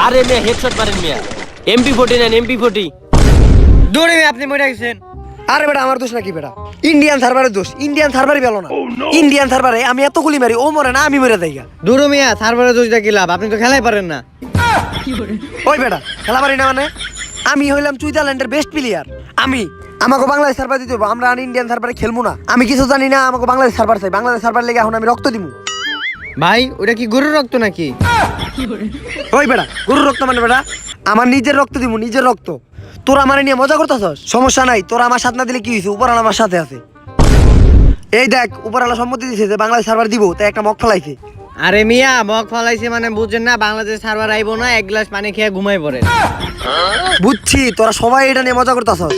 আরে মিয়া হেডশট মারেন মিয়া। MP40 নেন MP40। দৌড়ে আপনি মরে গেছেন। আরে বেটা আমার দোষ নাকি বেটা? ইন্ডিয়ান সার্ভারের দোষ। ইন্ডিয়ান সার্ভারই ভালো না। ইন্ডিয়ান সার্ভারে আমি এত গুলি মারি, ও মরে না, আমি মরে যাই। দৌড়ো মিয়া, সার্ভারে দোষ দেখি লাভ, আপনি তো খেলাই পারেন না। ওই বেটা খেলা পারি না মানে? আমি হইলাম সুইজারল্যান্ডের বেস্ট প্লেয়ার। আমাকে বাংলাদেশ সার্ভার দিতে হবে, আমরা আর ইন্ডিয়ান সার্ভারে খেলবো না। আমি কিছু জানি না, আমাকে বাংলাদেশ সার্ভার চাই। বাংলাদেশ সার্ভার লেগে এখন আমি রক্ত দিব। ভাই ওটা কি গরুর রক্ত নাকি? ওই বেটা গরুর রক্ত মানে বেটা আমার নিজের রক্ত দিব, নিজের রক্ত। তোরা আমার নিয়ে মজা করতেছস? সমস্যা নাই, তোরা আমার সাথে না দিলে কি হয়েছে? উপরওয়ালা আমার সাথে আছে। এই দেখ উপরওয়ালা সম্মতি দিয়েছে যে বাংলাদেশ সার্ভার দিব, তাই একটা মগ ফেলাইছে। আরে মিয়া মগ ফলাইছে মানে বুঝছেন না, বাংলাদেশ সার্ভার আইবো না, এক গ্লাস পানি খেয়ে ঘুমাই পড়ে। বুঝছি তোরা সবাই এটা নিয়ে মজা করতেছস।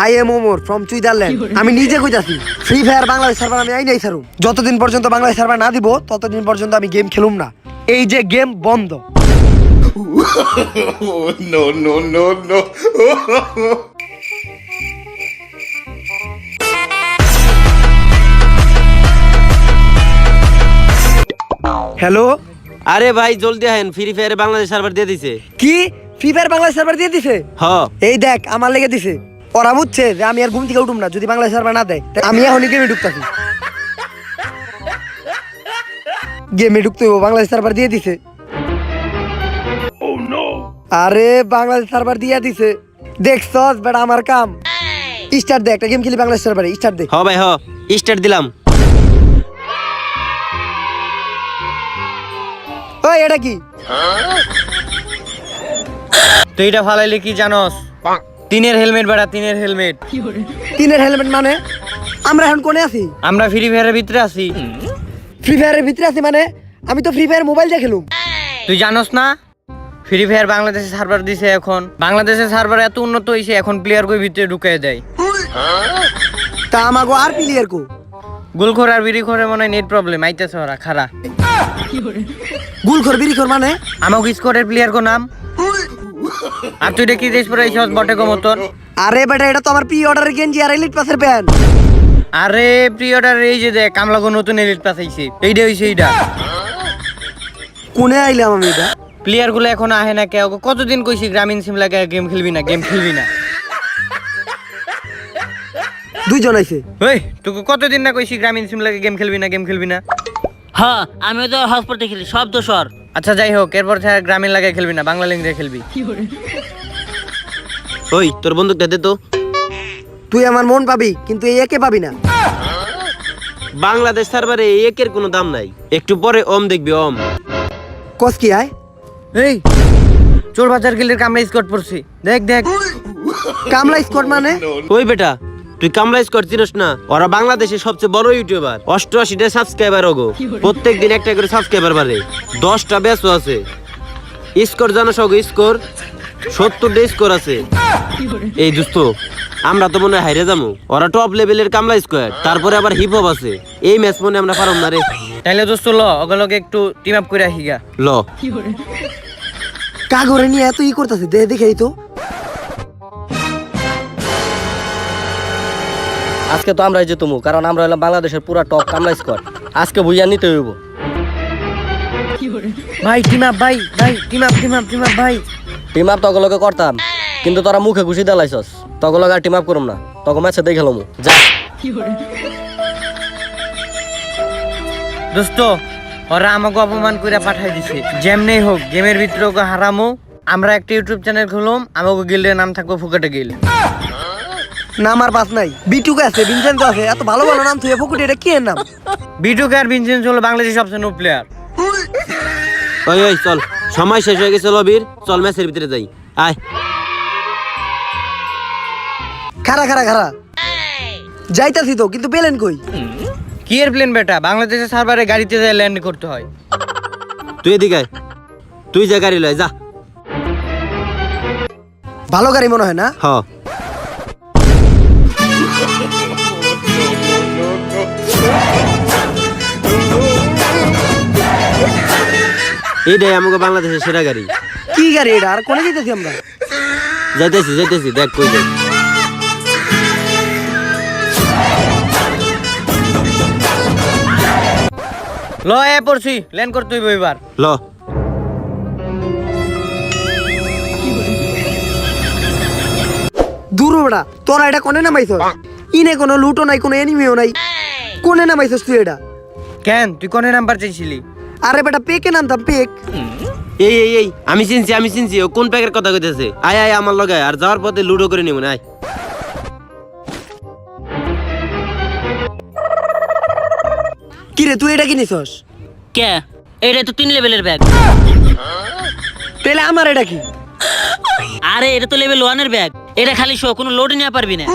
I am Omar from Switzerland. আমি নিজে কইতাছি ফ্রি ফায়ার বাংলাদেশ সার্ভার আমি আই নাই ছাড়ুম। যতদিন পর্যন্ত বাংলাদেশ সার্ভার না দিব ততদিন পর্যন্ত আমি গেম খেলুম না। এই যে গেম বন্ধ। No, no, no, no. Hello, আরে ভাই জলদি আহেন, ফ্রি ফায়ারে বাংলাদেশ সার্ভার দিয়ে দিছে। কি ফ্রি ফায়ার বাংলাদেশ সার্ভার দিয়ে দিছে? হ এই দেখ আমার লেগে দিছে। ওরা বুঝছে যে আমি আর ঘুম থেকে উঠুম না যদি বাংলাদেশ সার্ভার না দেয়। তাই আমি এখনই গেমে ঢুকতাছি। গেমে ঢুকতে হইব, বাংলাদেশ সার্ভার দিয়ে দিছে। আরে বাংলাদেশ সার্ভার দিয়ে দিছে, দেখছস বেটা আমার কাম। স্টার্ট দে, একটা গেম খেলি বাংলাদেশ সার্ভারে। স্টার্ট দে। হ ভাই হ, স্টার্ট দিলাম। ওই এটা কি? তুই এটা ফালাইলে কি জানোস? তিনের হেলমেট বেড়া, তিনের হেলমেট। তিনের হেলমেট মানে? আমরা এখন কোনে আছি? আমরা ফ্রি ফায়ারের ভিতরে আছি। ফ্রি ফায়ারের ভিতরে আছি মানে? আমি তো ফ্রি ফায়ার মোবাইল দিয়ে খেলুম। তুই জানোস না ফ্রি ফায়ার বাংলাদেশের সার্ভার দিছে এখন? বাংলাদেশের সার্ভার এত উন্নত হইছে এখন প্লেয়ার কই ভিতরে ঢুকাই দেয়। তা আমাগো আর প্লেয়ার কো? গুলখোর আর বিড়িখোরের মনে হয় নেট প্রবলেম আইতেছে, ওরা খারা। গুলখোর বিড়িখোর মানে? আমাকে স্কোরের প্লেয়ার কো নাম। আর তুই দেখি দেশ পরে আইছস বটে কো মতন। আরে বেটা এটা তো আমার প্রি অর্ডারের গেঞ্জি আর এলিট পাসের প্যান্ট। আরে প্রিয়টার এই যে দেখ কামলাগো নতুন এলিট পাস আইছে, এইটা হইছে এইটা। কোনে আইলাম আমি এটা? প্লেয়ার গুলো এখন আহে না কেউ। কতদিন কইছি গ্রামীণ সিম লাগে গেম খেলবি না, গেম খেলবি না। দুইজন আইছে। ওই তোকে কতদিন না কইছি গ্রামীণ সিম লাগে গেম খেলবি না, গেম খেলবি না। হ্যাঁ আমিও তো হসপিটালে খেলি, সব দোষর। আচ্ছা যাই হোক, এরপর থেকে গ্রামীণ লাগে খেলবি না, বাংলা লিঙ্ক দিয়ে খেলবি। ওই তোর বন্দুকটা দে তো। তুই আমার মন পাবি কিন্তু এই একে পাবি না। বাংলাদেশ সার্ভারে একের কোনো দাম নাই, একটু পরে ওম দেখবি ওম। কস কি আয়? এই চোর বাজার গিলের কামরা স্কট পড়ছি, দেখ দেখ। কামলা স্কোয়াড মানে? ওই বেটা তুই কামলা স্কোয়াড চিনস না? ওরা বাংলাদেশের সবচেয়ে বড় ইউটিউবার, 88টা সাবস্ক্রাইবার ওগো। প্রত্যেক দিন একটা করে সাবস্ক্রাইবার বাড়ে, 10টা ব্যাচও আছে। স্কোর জানো সগো? স্কোর 70টা স্কোর আছে। এই দোস্ত আমরা তো মনে হয় হাইরে যাবো। ওরা টপ লেভেলের কামলা স্কোয়াড, তারপরে আবার হিপ হপ আছে। এই ম্যাচ মনে আমরা পারম না রে। তাইলে দোস্ত ল ওগুলোকে একটু টিম আপ করে আসিগা। ল কাগরে নিয়ে এত ই করতেছে, দে দেখেই তো। আজকে তো আমরাই যেতুমু, কারণ আমরা হলাম বাংলাদেশের পুরা টপ কামলা স্কোয়াড। আজকে বুঝিয়া নিতে হইব। ভাই টিম আপ, ভাই ভাই team up, team up, team up ভাই। টিম আপ তগলকে করতাম, কিন্তু তোরা মুখে ঘুষি দেলাইছস। তগলক আর টিম আপ করুম না, তখন ম্যাচে দেখে লমু যা। দোস্ত ওরা আমাকে অপমান করে পাঠাই দিছে। যেমনেই হোক গেমের ভিতরে ওকে হারামো। আমরা একটা ইউটিউব চ্যানেল খুললাম, আমাকে গিল্ডের নাম থাকবো ফুকেটে গিল্ড। নাম আর পাস নাই। বিটুকে আছে, ভিনসেন্ট আছে, এত ভালো ভালো নাম তুই ফুকুটি, এটা কি এর নাম? বিটুকে আর ভিনসেন্ট হলো বাংলাদেশের সবচেয়ে নো প্লেয়ার। ওই ওই চল, সময় শেষ হয়ে গেছে লবির, চল ম্যাচের ভিতরে যাই। আয় খারা খারা খারা যাইতাছি তো, কিন্তু পেলেন কই? কি এর প্লেন বেটা? বাংলাদেশের সার্ভারে গাড়িতে যায় ল্যান্ড করতে হয়। তুই এদিকে আয়, তুই যা গাড়ি লয় যা। ভালো গাড়ি মনে হয় না? হ এইটাই আমাকে বাংলাদেশের সেরা গাড়ি। কি গাড়ি এটা? আর কোনে যেতেছি আমরা? যাইতেছি যাইতেছি, দেখ কই যাই। ল এ পড়ছি ল্যান্ড করতে হইব এবার। ল বেটা তোরা এটা কোনে নামাইছস ইনে কোনো লুটো নাই কোনো এনিমিও নাই কোনে নামাইছস তুই এটা কেন তুই কোন নাম্বার চাইছিলি? আরে বেটা পেকে নামতাম পেক এই আমি চিনছি ও কোন প্যাকের কথা কইতেছে আয় আয় আমার লগে আয়, আর যাওয়ার পথে লুডো করে নিব না আয় কি রে তুই এটা কিনিছস কে এটা তো 3 লেভেলের ব্যাগ। তাহলে আমার এটা কি আরে এটা তো লেভেল 1 এর ব্যাগ। এটা খালি শো, কোনো লোড নিয়ে পারবি না।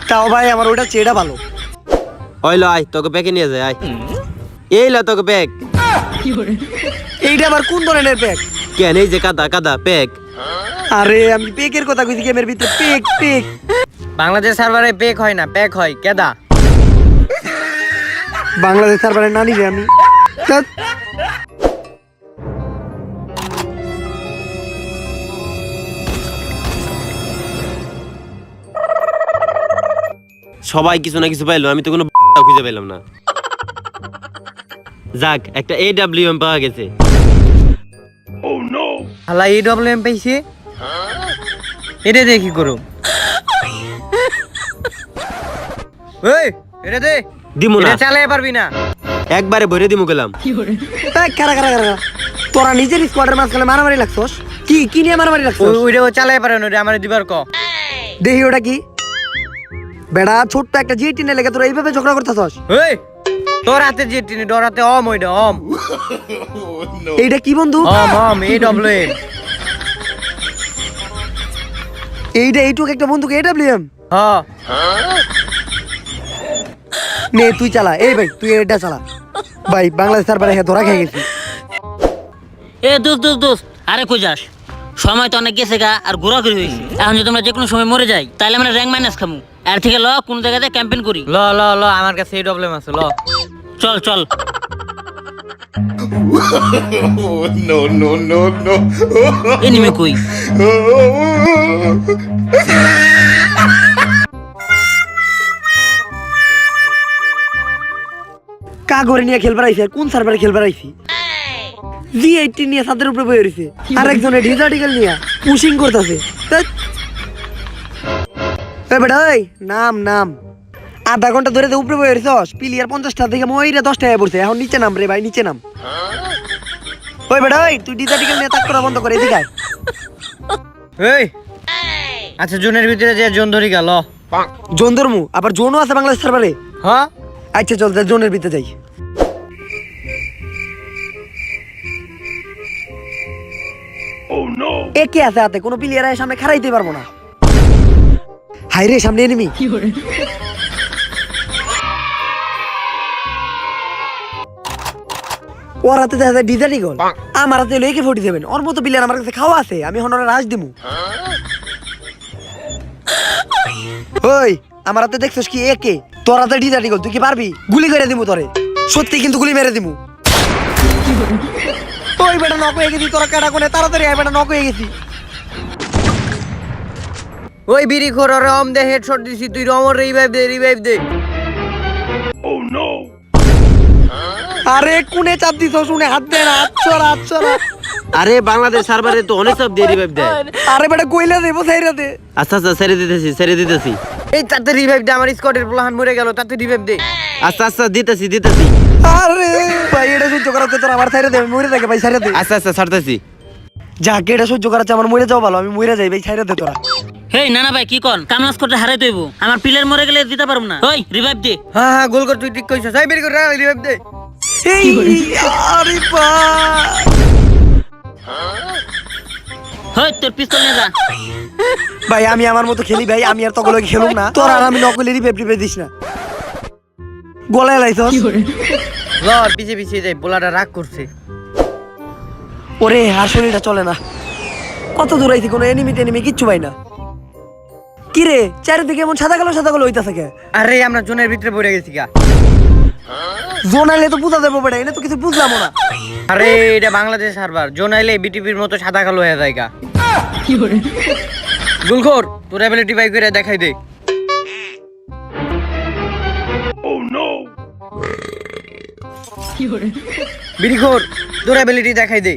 তাও ভাই আমার ওটা চেয়েটা ভালো ওই ল আয় তোকে প্যাকে নিয়ে যায় আয় এই ল তোকে প্যাক এইটা আবার কোন ধরনের প্যাক কেন এই যে কাদা প্যাক আরে আমি পেকের কথা কইছি গেমের ভিতরে পেক পেক বাংলাদেশ সার্ভারে পেক হয় না, প্যাক হয়। কেদা? বাংলাদেশ সার্ভারে না নিবে আমি ধ্যাৎ। সবাই কিছু না কিছু পাইলো, আমি তো কোনো খুঁজে পেলাম না। যাক একটা AWM পাওয়া গেছে। হালা EWM পাইছে, এটা দিয়ে কি করো? ওই এটা দে, দিমু না, এটা চালাতে পারবি না। একবারে ভরে দিমু গেলাম। এই কারা কারা কারা তোরা নিজের স্কোয়াডের মাঝখানে মারামারি লাগছস কি কি নিয়ে মারামারি লাগছস ওইটাও চালাতে পারে না, ওটা আমার দিবার ক। দেখি ওটা কি বেড়া ছোট্ট একটা জিটি নে লেগে তোরা এইভাবে ঝগড়া করতেছস ওই তোর হাতে যে টিনি, তোর হাতে অম, ওইটা অম এইটা কি বন্ধু অম EWM। এইটা এইটুক একটা বন্ধুকে AWM হ্যাঁ নে তুই চালা এই ভাই তুই এটা চালা ভাই বাংলাদেশ সার্ভারে হ্যাঁ ধরা খেয়ে গেছি এ দোস্ত আরে কই যাস? সময় তো অনেক গেছে গা, আর ঘোরাঘুরি হয়েছে। এখন যদি আমরা যে কোনো সময় মরে যাই তাহলে আমরা র্যাঙ্ক মাইনাস খামু। আর থেকে ল কোন জায়গাতে ক্যাম্পেইন করি। ল ল ল আমার কাছে EWM আছে, ল চল Oh, no, no, no, no. Anime কই? কাগরে নিয়ে খেলবার আইছি আর কোন সার্ভারে খেলবার আইছি G80 নিয়ে ছাদের উপরে বসে রইছে আর একজনে ডিজার্টিক্যাল নিয়ে পুশিং করতেছে এ বেটা ওই নাম আধা ঘন্টা ধরে তো উপরে বসে রইছস প্লেয়ার 50টা থেকে মইরা 10 টাকা পড়ছে এখন নিচে নাম রে ভাই নিচে নাম ওই বেটা ওই তুই ডিজার্টিক্যাল নিয়ে তাক করা বন্ধ করে এদিকে আয় এই আচ্ছা জোনের ভিতরে যে জোন ধরি গেল। জোন ধর্মু আবার জোনও আছে বাংলাদেশ সার্ভারে হ্যাঁ আচ্ছা চল জোনের ভিতরে যাই একে আছে হাতে কোনো প্লেয়ার সামনে খারাইতে পারবো না হাই রে সামনে এনিমি ওর হাতে দেখা যায় ডিজার্টি গোল আমার হাতে হলো AK-47 ওর মতো প্লেয়ার আমার কাছে খাওয়া আছে আমি এখন ওরা রাজ দিমু ওই আমার হাতে দেখছস কি একে তোর হাতে ডিজার্টি গোল তুই কি পারবি গুলি করে দিমু তোরে সত্যি কিন্তু গুলি মেরে দিমু ওই বেটা নক হয়ে গেছি তোরা কাটা কোনে তাড়াতাড়ি আয় বেটা নক হয়ে গেছি ওই বিড়ি খোর ওরে অম দে, হেডশট দিছি, তুই রমর রিভাইভ দে। আরে কোনে চাপ দিছ শুনে হাত দে না হাত ছড়া আরে বাংলাদেশ সার্ভারে তো অনেক সব দিয়ে রিভাইভ দেয়। আরে বেটা কইলা দেবো সাইরা দে আচ্ছা ছেড়ে দিতেছি এই তাতে রিভাইভ দে, আমার স্কোয়াডের প্লান মরে গেল, তাতে রিভাইভ দে। আচ্ছা দিতেছি আরে ভাই এটা সহ্য করাতে তোর আমার সাইরা দে আমি মরে থাকে ভাই সাইরা দে আচ্ছা ছাড়তেছি। যাকে এটা সহ্য করাচ্ছে আমার মরে যাও ভালো আমি মরে যাই ভাই সাইরা দে তোরা হেই না ভাই কি কর? কামাস করতে হারাই তৈব, আমার প্লেয়ার মরে গেলে দিতে পারবো না। ওই রিভাইভ দে। হ্যাঁ গোল কর, তুই ঠিক কইছস। এই বিড়ি খোর রিভাইভ দে। এই আরে ভাই হই তোর পিস্তল নিয়ে যা। ভাই আমি আমার মতো খেলি ভাই আমি আর তকলে খেলুম না তোর আর আমি নকলে রিভাইভ দিস না গলায় লাইছস ল পিছে যাই, পোলাটা রাগ করছে। ওরে আর শরীরটা চলে না কত দূর আইছি কোনো এনিমি কিচ্ছু পাই না কি রে চারিদিকে এমন সাদা কালো হইতা থাকে আরে আমরা জোনের ভিতরে পড়ে গেছি গা। জোন আইলে তো বুঝা দেবো বেটা এটা তো কিছু বুঝলাম না আরে এটা বাংলাদেশ সার্ভার, জোন আইলে বিটিপির মতো সাদা কালো হয়ে যায় গা। গুলখোর তোর অ্যাবিলিটি বাই করে দেখাই দে। বিড়িখোর তোর অ্যাবিলিটি দেখাই দে।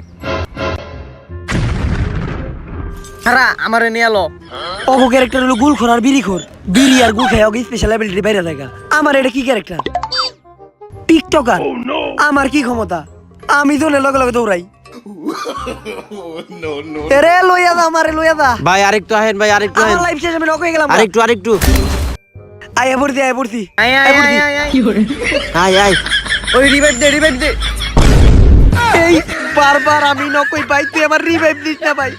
হারা আমারে নিয়ে এলো। অগো ক্যারেক্টার হলো গুলখোর আর বিড়িখোর। বিড়ি আর গুল খায় অগো স্পেশাল অ্যাবিলিটি বাইরে থাকা। আমার এটা কি ক্যারেক্টার? টিকটকার। আমার কি ক্ষমতা? আমি তো লগে লগে দৌড়াই। No, no. এরে লইয়া দা, আমারে লইয়া দা। ভাই আরেকটু আহেন, ভাই আরেকটু আমার আহেন, লাইফ শেষ, আমি নক হয়ে গেলাম। আরেকটু আয়া পড়ছি, আয়া পড়ছি। আয় আয় আয় আয় আয়। আয় আয়। ওই রিভাইভ দে। এই বারবার আমি নকই পাই, তুই আমার রিভাইভ দিস না ভাই।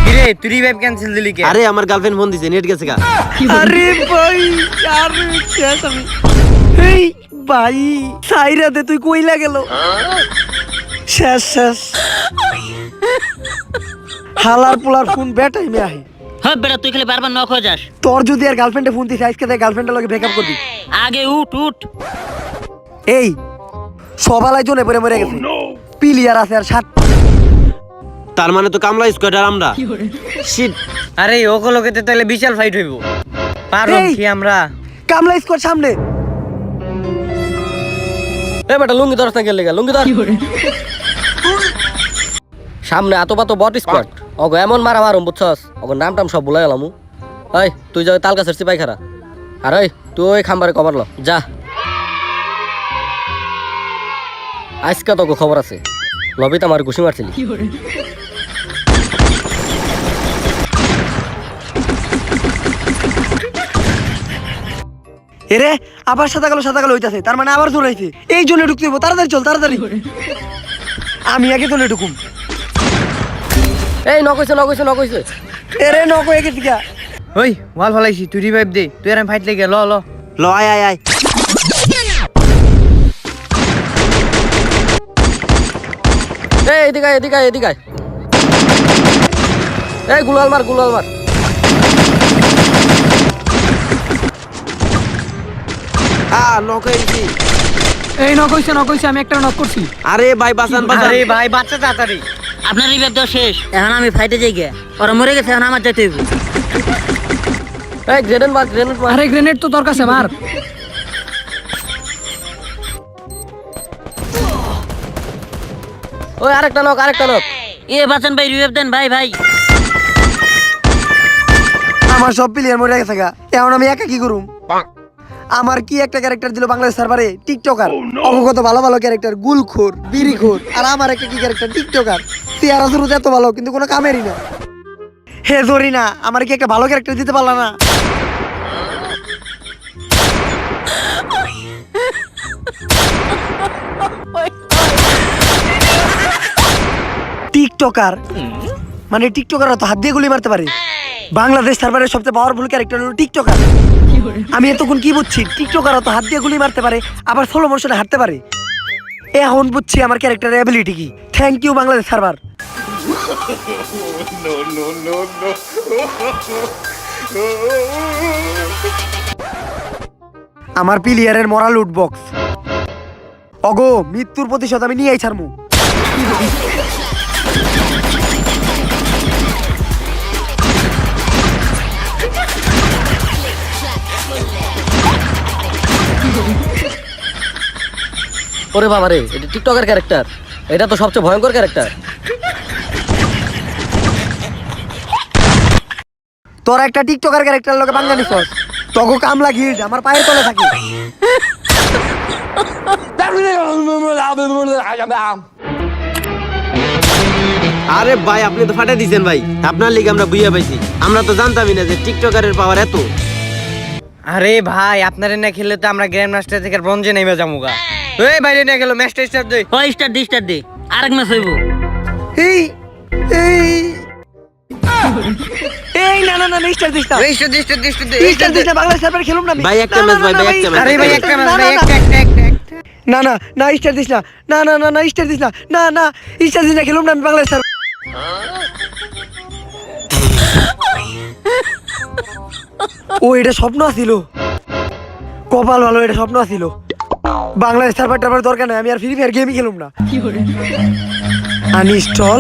কিরে তুই রিভাইভ ক্যান্সেল দিলি কে? আরে আমার গার্লফ্রেন্ড ফোন দিছে, নেট গেছে গা। আরে ভাই, আর শেষ আমি। এই ভাই সাইরাতে তুই কইলা গেল। শেষ। হালার পোলার ফোন বেটাই মে আহে। হ্যাঁ বেটা তুই খালি বারবার নক হয়ে যাস। তোর যদি আর গার্লফ্রেন্ডে ফোন দিস আজকে তাই গার্লফ্রেন্ডের লগে ব্রেকআপ করবি। আগে উঠ। এই সবালাই জনে পড়ে মরে গেছে। প্লেয়ার আছে আর 7। তার মানে তো কামলা স্কোয়াড আর আমরা। শিট। আরে ওগুলোকে তো তাহলে বিশাল ফাইট হইব। পারো এই! কি আমরা? কামলা স্কোয়াড সামনে। এ বেটা লুঙ্গি ধরস না গেলে লুঙ্গি ধর। সামনে এত পাতো বট স্কোয়াড। ওগো এমন মারা মারুম বুঝছস, ওগো নাম টাম সব ভুলে গেলাম। এই তুই যাই তাল গাছের সিপাই খারা। আর ওই তুই ওই খাম্বারে কভার ল যা। আজকে তোকে খবর আছে, লবিতে আমার ঘুষি মারছিলি। এরে আবার সাদা কালো হইতাছে, তার মানে আবার জোরাইছে। এই জন্য ঢুকতে হইব, তাড়াতাড়ি চল তাড়াতাড়ি। আমি আগে তোলে ঢুকুম। এই নকইছে। এরে নক হয়ে গেছি গা। ওই ওয়াল ফলাইছি, তুই রিভাইভ দে। তুই আর আমি ফাইট লেগে ল। ল আয়। এই এদিকে আয়। এই গুলাল মার। নক হয়েছি। এই নক হইছে, আমি একটা নক করছি। আরে ভাই বাঁচান। আরে ভাই বাচ্চা তাড়াতাড়ি। আপনার রিভাইভ দেওয়া শেষ, এখন আমি ফাইটে যাই গে। ওরা মরে গেছে, এখন আমার যাইতে হইব। এই গ্রেনেড মার। আরে গ্রেনেড তো তোর কাছে, মার। ওই আরেকটা নক। এ বাঁচান ভাই, রিভাইভ দেন ভাই। আমার সব প্লেয়ার মরে গেছে গা, এখন আমি একা কি করুম? আমার কি একটা ক্যারেক্টার দিল বাংলাদেশ সার্ভারে, টিকটকার। অবগত ভালো ক্যারেক্টার, গুলখোর, বিড়িখোর, আর আমার একটা কি ক্যারেক্টার, টিকটকার। চেহারা শুরুতে এত ভালো কিন্তু কোনো কামেরই না। হে জরিনা, আমার কি একটা ভালো ক্যারেক্টার দিতে পারলা না? টিকটকার মানে টিকটকাররা তো হাত দিয়ে গুলি মারতে পারে। বাংলাদেশ সার্ভারের সবচেয়ে পাওয়ারফুল ক্যারেক্টার হলো টিকটকার। আমি এতক্ষণ কি বুঝছি, টিকটকাররা তো হাত দিয়ে গুলি মারতে পারে, আবার স্লো মোশনে হাঁটতে পারে। এখন বুঝছি আমার ক্যারেক্টারের অ্যাবিলিটি কি। Thank you Bangladesh server. No. আমার প্লেয়ারের মরা লুট বক্স। অগো মৃত্যুর প্রতিশোধ আমি নিয়েই ছাড়মু। ওরে বাবা রে, এটা টিকটকের ক্যারেক্টার। এটা তো সবচেয়ে ভয়ঙ্কর ক্যারেক্টার। তোর একটা টিকটকার ক্যারেক্টার লোকে বাংলা নিছস, তগো কামলা গিল্ড আমার পায়ের তলে থাকে। আরে ভাই আপনি তো ফাটাই দিছেন ভাই, আপনার লিগে আমরা বুঝিয়ে পাইছি। আমরা তো জানতামই না যে টিকটকারের পাওয়ার এত। আরে ভাই আপনারে না খেললে তো আমরা গ্র্যান্ড মাস্টার থেকে ব্রোঞ্জে নেমে যামুগা। এই বাইরে না গেল ম্যাচটা স্টার্ট দে। ও স্টার দে, আরেক ম্যাচ হইব। এই এই এই না স্টার দিস না। স্টার দিস না, বাংলাদেশ সার্ভারে খেলুম না আমি। ভাই একটা ম্যাচ ভাই, একটা ম্যাচ। আরে ভাই একটা ম্যাচ ভাই, একটা না স্টার দিস না। না স্টার দিস না। না স্টার দিস না, খেলুম না আমি বাংলাদেশ সার্ভার। ও এটা স্বপ্ন আছিল, কপাল ভালো, এটা স্বপ্ন আছিল। বাংলাদেশ সার্ভার টার্ভার দরকার নাই, আমি আর ফ্রি ফায়ার গেমই খেলুম না। আনইনস্টল।